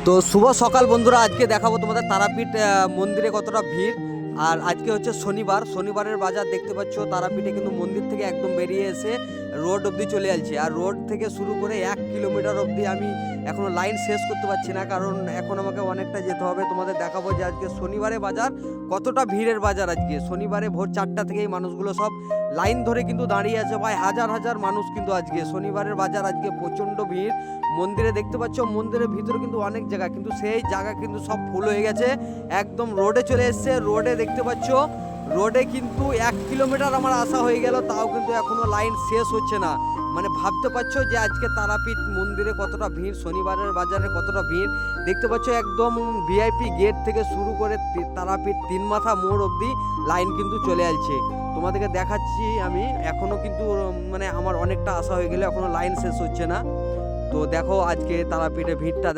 তো শুভ সকাল বন্ধুরা, আজকে দেখাবো তোমাদের তারাপীঠ মন্দিরে কতটা ভিড়। আর আজকে হচ্ছে শনিবারের বাজার দেখতে পাচ্ছ। তারাপীঠে কিন্তু মন্দির থেকে একদম বেরিয়ে এসে রোড অবধি চলে আসছে, আর রোড থেকে শুরু করে 1 কিলোমিটার অবধি আমি এখনো লাইন শেষ করতে পারছি না, কারণ এখন আমাকে অনেকটা যেতে হবে। তোমাদের দেখাবো যে আজকে শনিবারে বাজার কতটা ভিড়ের বাজার। আজকে শনিবারে ভোর 4টা থেকেই মানুষগুলো সব লাইন ধরে কিন্তু দাঁড়িয়ে আছে, ভাই হাজার হাজার মানুষ কিন্তু আজকে শনিবারের বাজার। আজকে প্রচণ্ড ভিড়। মন্দিরে দেখতে পাচ্ছ, মন্দিরের ভিতরে কিন্তু অনেক জায়গা, কিন্তু সেই জায়গা কিন্তু সব ফুল হয়ে গেছে, একদম রোডে চলে এসছে। রোডে দেখতে পাচ্ছ, রোডে কিন্তু 1 কিলোমিটার আমার আসা হয়ে গেল, তাও কিন্তু এখনো লাইন শেষ হচ্ছে না। মানে ভাবতে পারছো যে আজকে তারাপীঠ মন্দিরে কতটা ভিড়, শনিবারের বাজারে কতটা ভিড়। দেখতে পাচ্ছ একদম ভিআইপি গেট থেকে শুরু করে তারাপীঠ 3 মাথা মোড় অবধি লাইন কিন্তু চলে আসছে। তোমাদেরকে দেখাচ্ছি আমি, এখনো কিন্তু মানে আমার অনেকটা আশা হয়ে গেলে এখনো লাইন শেষ হচ্ছে না। তো দেখো আজকে তারাপীঠে ভিড়টা।